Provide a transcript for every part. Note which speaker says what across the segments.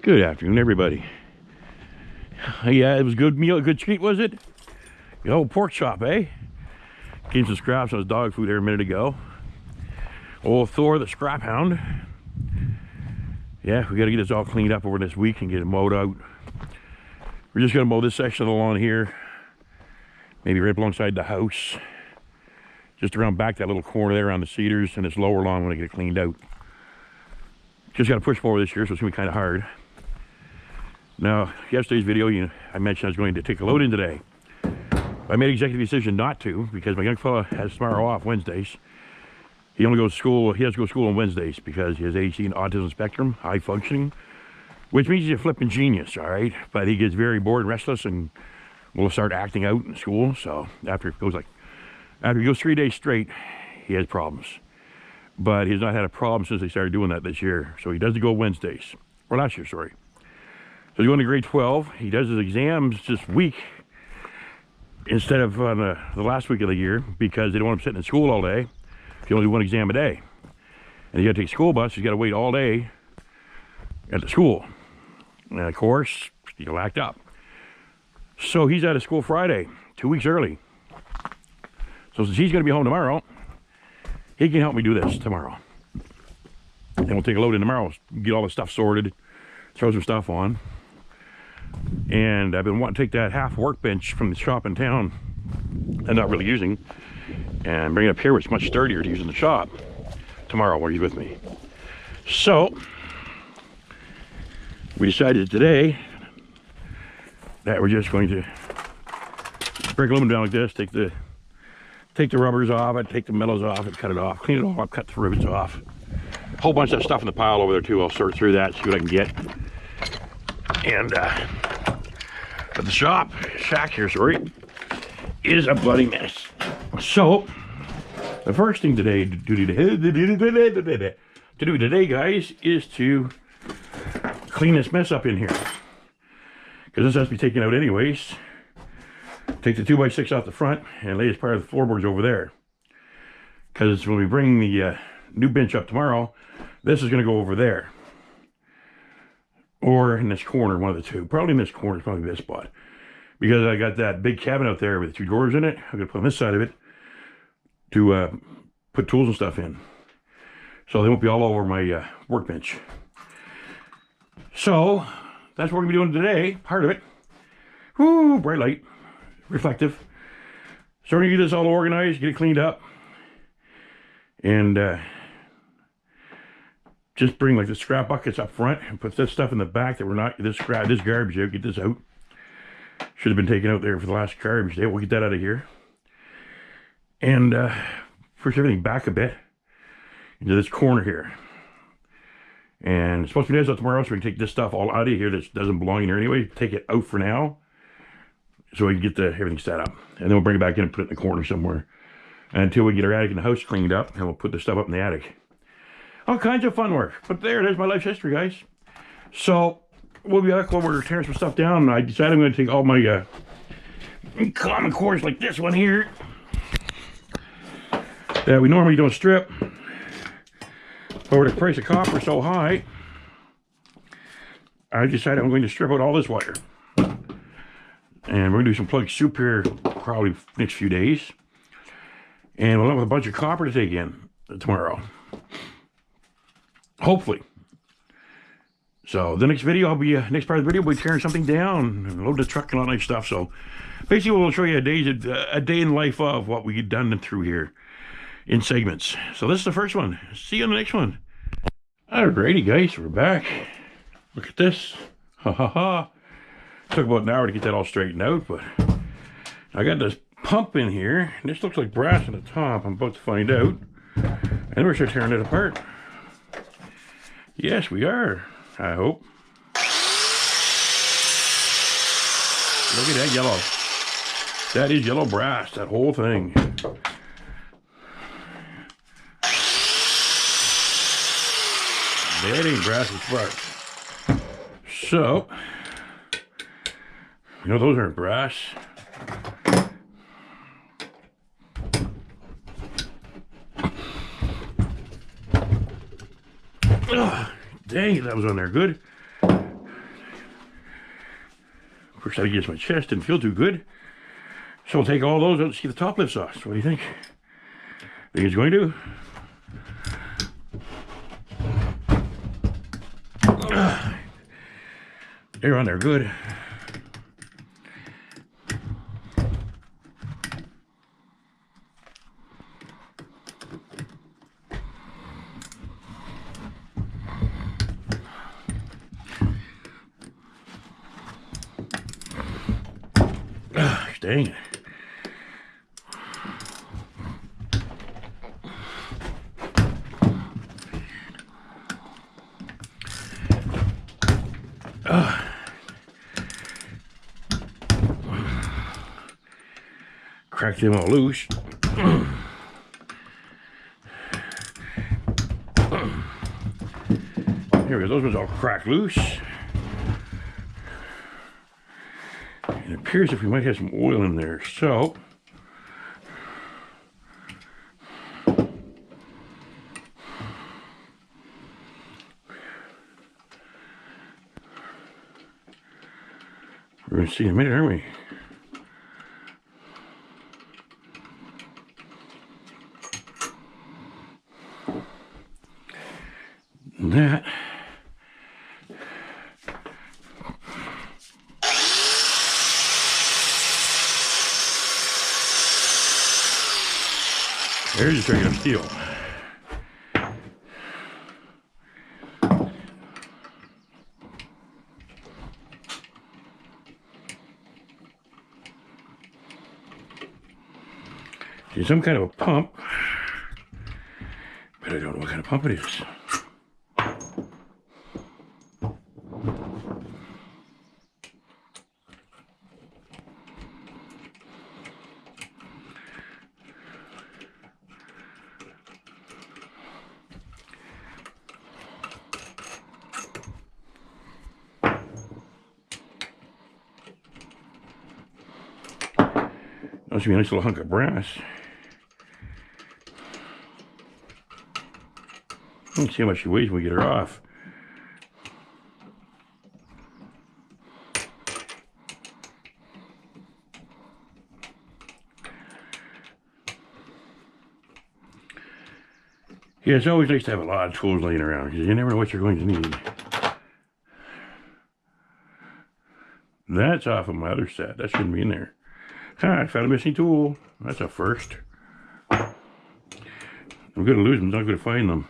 Speaker 1: Good afternoon, everybody. Yeah, it was a good meal, a good treat, was it? The old pork chop, eh? Came some scraps on his dog food there a minute ago. Old Thor, the scrap hound. Yeah, we got to get this all cleaned up over this week and get it mowed out. We're just going to mow this section of the lawn here. Maybe right alongside the house. Just around back that little corner there around the cedars, and this lower lawn when I get it cleaned out. Just got to push forward this year, so it's going to be kind of hard. Now, yesterday's video, I mentioned I was going to take a load in today. I made an executive decision not to because my young fella has tomorrow off Wednesdays. He only goes to school, he has to go to school on Wednesdays because he has ADHD and autism spectrum, high functioning, which means he's a flipping genius, all right? But he gets very bored and restless and will start acting out in school. So after he goes 3 days straight, he has problems. But he's not had a problem since they started doing that this year. So he does go Wednesdays, or last year, sorry. So he's going to grade 12. He does his exams this week instead of on the last week of the year because they don't want him sitting in school all day. If you only do one exam a day. And you got to take a school bus, he's got to wait all day at the school. And of course, you lacked up. So he's out of school Friday, 2 weeks early. So since he's going to be home tomorrow, he can help me do this tomorrow. And we'll take a load in tomorrow, get all the stuff sorted, throw some stuff on. And I've been wanting to take that half workbench from the shop in town and not really using and bring it up here where it's much sturdier to use in the shop tomorrow where he's with me. So we decided today that we're just going to break aluminum down like this, take the rubbers off it, take the metals off it, cut it off, clean it all up, cut the rivets off. A whole bunch of stuff in the pile over there too. I'll sort through that, see what I can get. And but the shack here, sorry, is a bloody mess. So the first thing today to do today, guys, is to clean this mess up in here. Because this has to be taken out anyways. Take the 2x6 off the front and lay this part of the floorboards over there. Because when we bring the new bench up tomorrow, this is going to go over there. Or in this corner, one of the two. Probably in this corner, probably this spot. Because I got that big cabinet out there with 2 drawers in it. I'm going to put on this side of it to put tools and stuff in. So they won't be all over my workbench. So that's what we're going to be doing today. Part of it. Whoo, bright light. Reflective. So we're going to get this all organized, get it cleaned up. And just bring like the scrap buckets up front and put this stuff in the back that we're not, this garbage out, get this out. Should have been taken out there for the last garbage day. We'll get that out of here. And push everything back a bit into this corner here. And it's supposed to be nice out tomorrow, so we can take this stuff all out of here that doesn't belong in here anyway. Take it out for now, so we can get everything set up. And then we'll bring it back in and put it in the corner somewhere. Until we get our attic and the house cleaned up, and we'll put the stuff up in the attic. All kinds of fun work. But there's my life history, guys. So we'll be back when we're tearing some stuff down. I decided I'm going to take all my common cores like this one here that we normally don't strip. Over the price of copper so high, I decided I'm going to strip out all this wire. And we're going to do some plug soup here probably next few days. And we'll have a bunch of copper to take in tomorrow. Hopefully. So the next video, next part of the video, we'll be tearing something down and load the truck and all that nice stuff. So basically we'll show you a day in life of what we get done through here in segments. So this is the first one. See you on the next one. Alrighty guys, we're back. Look at this. Ha ha ha. Took about an hour to get that all straightened out, but I got this pump in here. And this looks like brass on the top. I'm about to find out. And we're start tearing it apart. Yes, we are. I hope. Look at that yellow. That is yellow brass, that whole thing. That ain't brass, it's sparks. So, you know those aren't brass. Ugh, dang it, that was on there good. course, that against my chest didn't feel too good. So we'll take all those out and see if the top lifts off. So what do you think? Think it's going to? They're on there good. Dang it. Cracked them all loose. Here we go, those ones all cracked loose. It appears if we might have some oil in there, so we're going to see in a minute, aren't we? And that there's just regular steel. It's some kind of a pump, but I don't know what kind of pump it is. That should be a nice little hunk of brass. Let's see how much she weighs when we get her off. Yeah, it's always nice to have a lot of tools laying around because you never know what you're going to need. That's off of my other set. That shouldn't be in there. Ah, I found a missing tool. That's a first. I'm going to lose them. I'm not going to find them.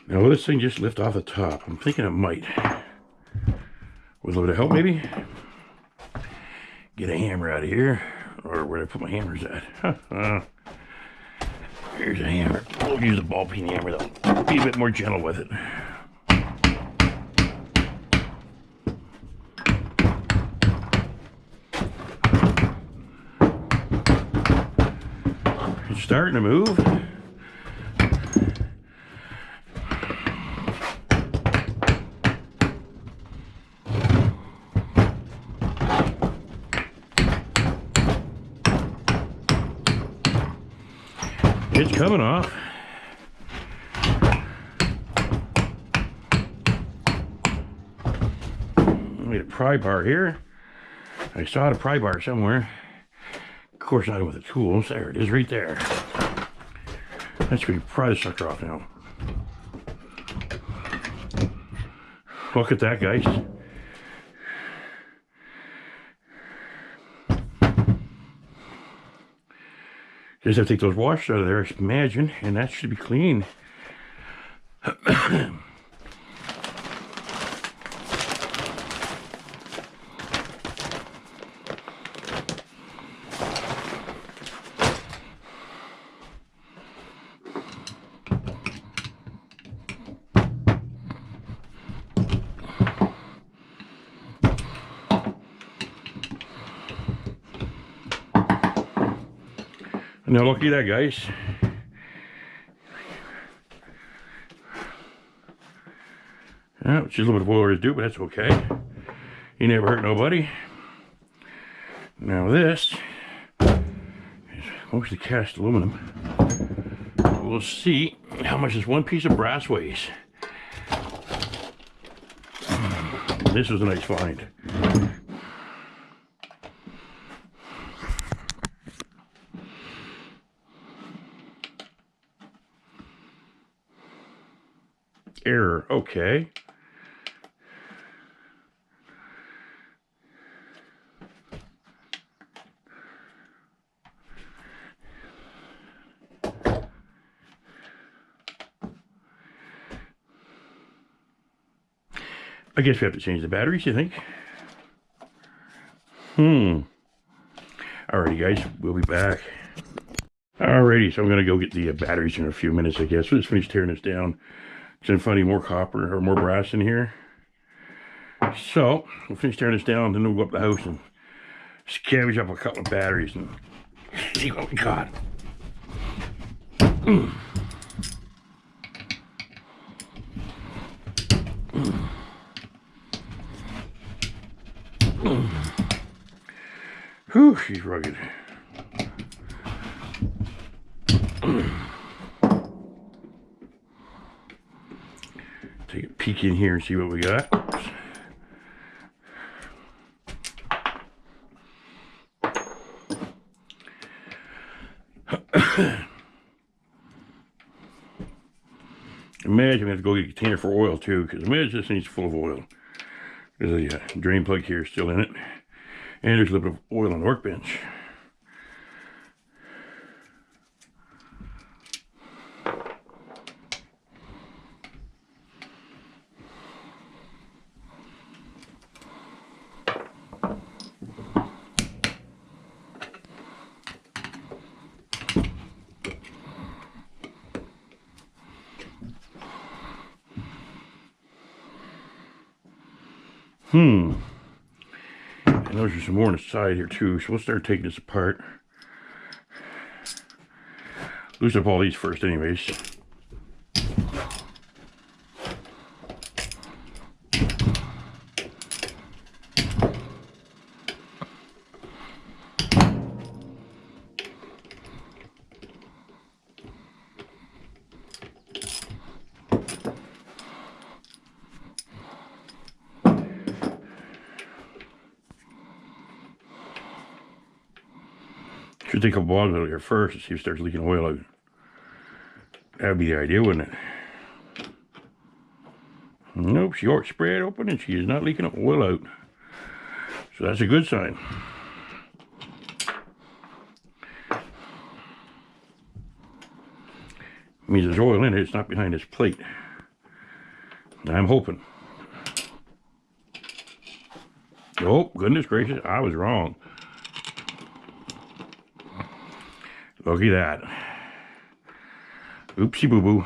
Speaker 1: Now, will this thing just lift off the top? I'm thinking it might. With a little bit of help, maybe? Get a hammer out of here. Or where did I put my hammers at? Here's a hammer. We'll use the ball peen hammer, though. Be a bit more gentle with it. It's starting to move. It's coming off. I made a pry bar here. I saw a pry bar somewhere. Of course, not with the tools. There it is, right there. That's going to pry the sucker off now. Look at that, guys. Just have to take those washers out of there, I imagine, and that should be clean. Now look at that, guys. Yeah, it's just a little bit of oil residue, but that's okay. You never hurt nobody. Now this is mostly cast aluminum. We'll see how much this one piece of brass weighs. This was a nice find. Error, okay. I guess we have to change the batteries, you think? Alrighty, guys, we'll be back. Alrighty, so I'm gonna go get the batteries in a few minutes, I guess. We'll just finish tearing this down. Gonna find any more copper or more brass in here. So we'll finish tearing this down, then we'll go up the house and scavenge up a couple of batteries and see what we got. Whew, she's rugged. Take a peek in here and see what we got. Imagine we have to go get a container for oil too, because imagine this needs full of oil. There's a drain plug here still in it, and there's a little bit of oil on the workbench. And there's some more on the side here too, so we'll start taking this apart. Loosen up all these first anyways. Should take a bottle out of here first and see if it starts leaking oil out. That'd be the idea, wouldn't it? Nope, she ought spread open and she is not leaking oil out. So that's a good sign. It means there's oil in it, it's not behind this plate. I'm hoping. Oh, goodness gracious, I was wrong. Look at that. Oopsie boo boo.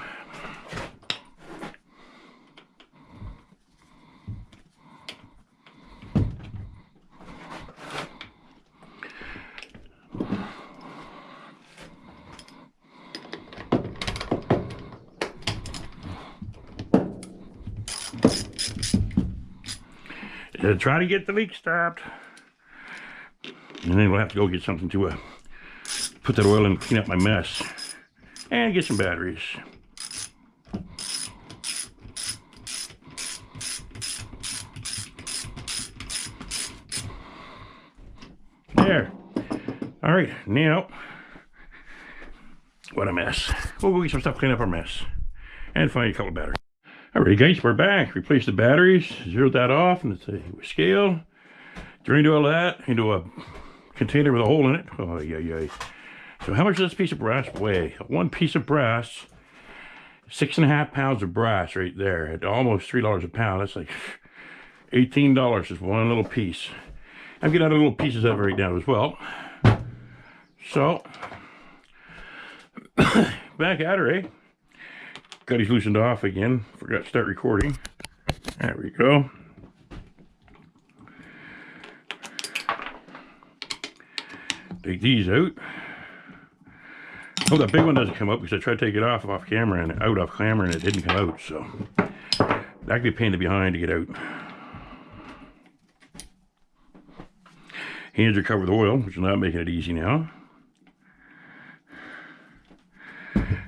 Speaker 1: Try to get the leak stopped. And then we'll have to go get something to put that oil in and clean up my mess. And get some batteries. There. All right, now, what a mess. We'll go get some stuff to clean up our mess. And find a couple of batteries. Alright guys, we're back. Replaced the batteries, zeroed that off, and it's a scale. Drained all that into a container with a hole in it. Oh, yeah. So how much does this piece of brass weigh? One piece of brass, 6.5 pounds of brass right there at almost $3 a pound. That's like $18 just one little piece. I'm getting other little pieces of it right now as well. So, back at her, eh? Got these loosened off again. Forgot to start recording. There we go. Take these out. Oh, that big one doesn't come up because I tried to take it off camera and off camera and it didn't come out. So that could be a pain in the behind to get out. Hands are covered with oil, which is not making it easy now.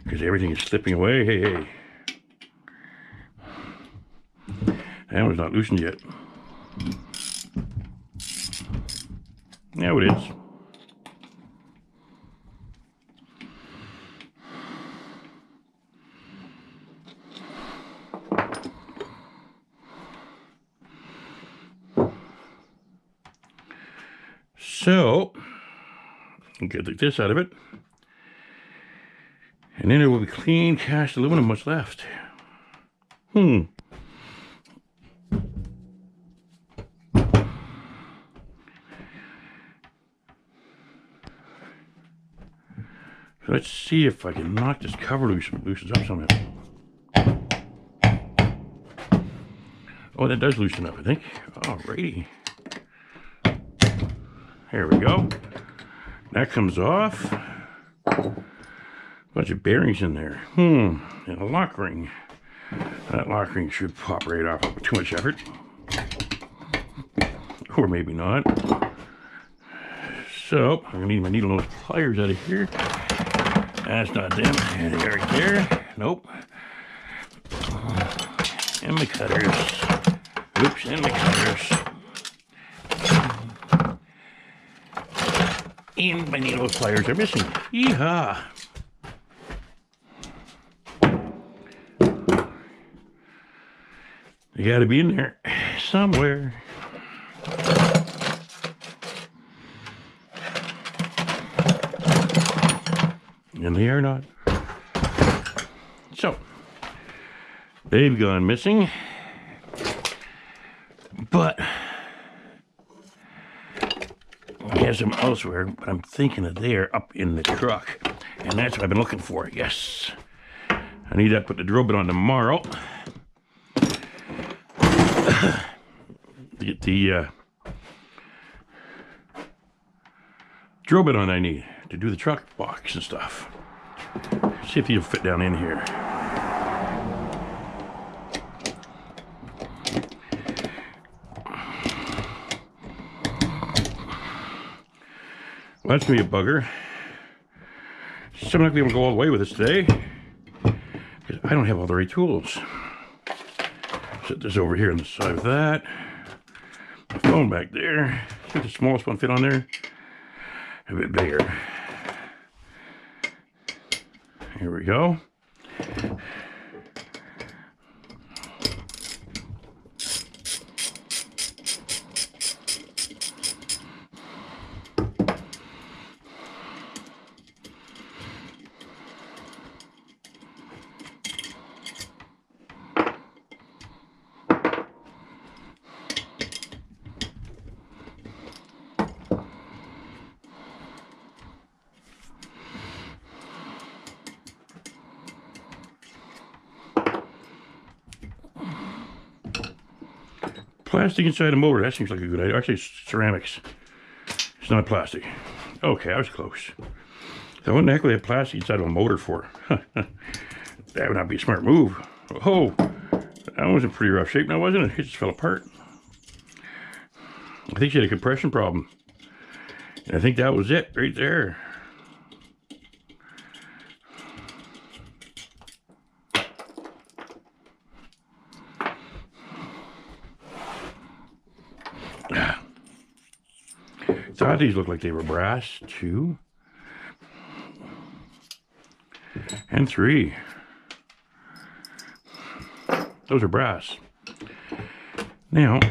Speaker 1: Because everything is slipping away. Hey, hey. That one's not loosened yet. Now it is. So, get this out of it. And then it will be clean cast aluminum, what's left. So let's see if I can knock this cover loose, loosens up somehow. Oh, that does loosen up, I think. Alrighty. There we go. That comes off. Bunch of bearings in there. And a lock ring. That lock ring should pop right off with too much effort. Or maybe not. So, I'm gonna need my needle nose pliers out of here. That's not them. And right there. Nope. And my cutters. Oops, and my cutters. And my needle nose pliers are missing. Yeehaw! You gotta be in there somewhere. And they are not. So, they've gone missing. But I have them elsewhere, but I'm thinking that they're up in the truck. And that's what I've been looking for, yes. I need to put the drill bit on tomorrow. Get the drill bit on I need to do the truck box and stuff. See if he'll fit down in here. Well, that's gonna be a bugger. So I'm not gonna be able to go all the way with this today because I don't have all the right tools. Set this over here on the side of that. The phone back there. See the smallest one fit on there? A bit bigger. Here we go. Plastic inside a motor, that seems like a good idea. Actually, it's ceramics. It's not plastic. Okay, I was close. So what the heck would they have plastic inside of a motor for? That would not be a smart move. Oh, that was in pretty rough shape now, wasn't it? It just fell apart. I think she had a compression problem. And I think that was it right there. Thought these looked like they were brass. 2 and 3. Those are brass. Now,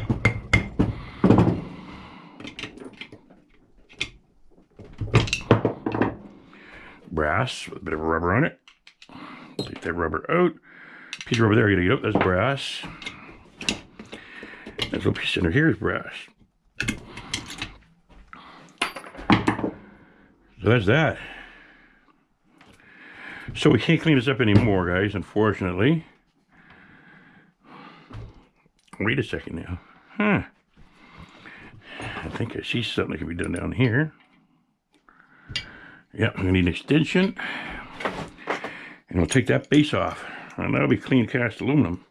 Speaker 1: brass with a bit of rubber on it. Take that rubber out. Piece of rubber there, you gotta get out. That's brass. That little piece under here is brass. So that's that. So we can't clean this up anymore, guys, unfortunately. Wait a second now. I think I see something that can be done down here. Yep, I'm gonna need an extension. And we'll take that base off. And that'll be clean cast aluminum.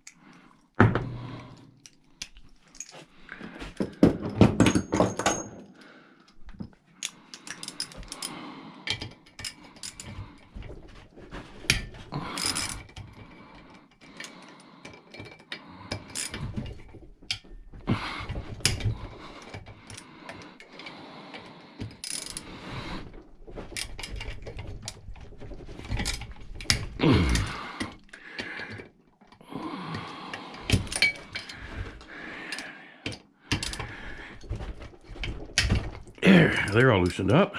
Speaker 1: There, they're all loosened up.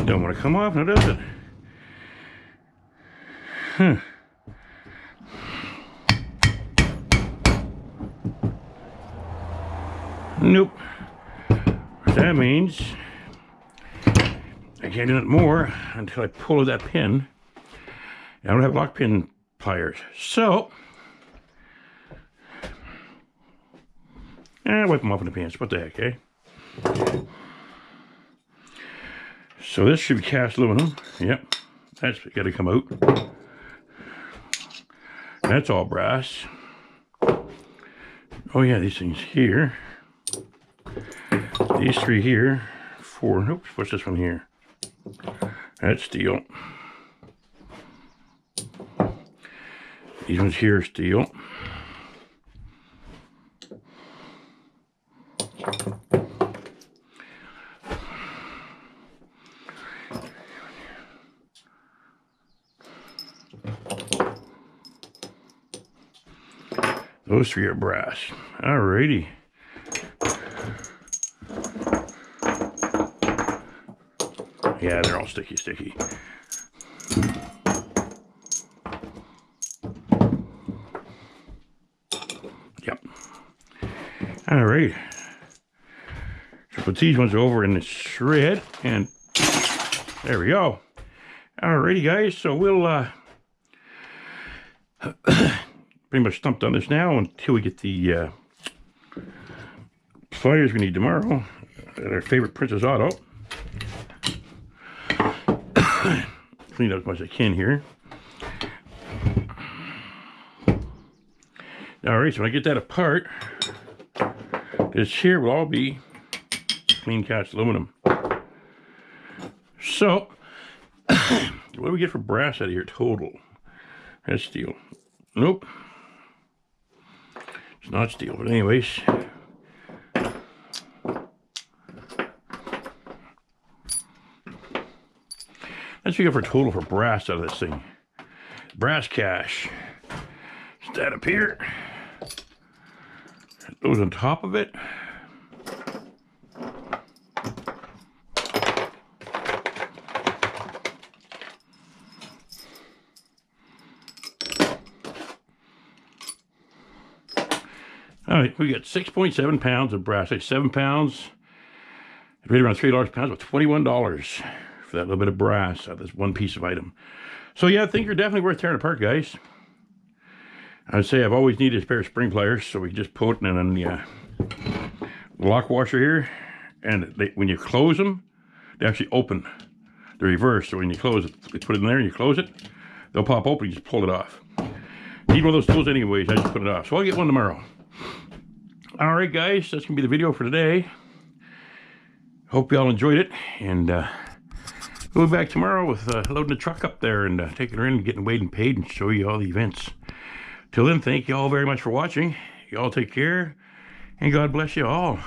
Speaker 1: Don't want to come off, now does it? Huh. Nope. That means I can't do it more until I pull that pin. I don't have lock pin pliers. So, wipe them off in the pants. What the heck, eh? So this should be cast aluminum. Yep, that's got to come out. That's all brass. Oh yeah, these things here. These three here. Four. Oops, what's this one here? That's steel. These ones here are steel. Those three are brass. Alrighty. Yeah, they're all sticky. Yep. Alright. So put these ones over in the shred, and there we go. Alrighty, guys. So we'll pretty much stumped on this now until we get the pliers we need tomorrow at our favorite Princess Auto. Clean up as much as I can here. Alright, so when I get that apart, this here will all be clean cast aluminum. So, what do we get for brass out of here total? That's steel. Nope. It's not steel, but anyways. Let's figure for total for brass out of this thing. Brass cash. Is that up here? Those on top of it. All right, we got 6.7 pounds of brass. Like 7 pounds. Right around $3 a pound, about $21 for that little bit of brass out of this one piece of item. So yeah, I think you're definitely worth tearing apart, guys. I'd say I've always needed a pair of spring pliers, so we just put it in the lock washer here, and when you close them, they actually open. They're reversed, so when you close it, you put it in there and you close it, they'll pop open, you just pull it off. Need one of those tools anyways, I just put it off. So I'll get one tomorrow. Alright guys, that's going to be the video for today. Hope y'all enjoyed it, and We'll be back tomorrow with loading the truck up there and taking her in and getting weighed and paid and show you all the events. Till then, thank you all very much for watching. You all take care, and God bless you all.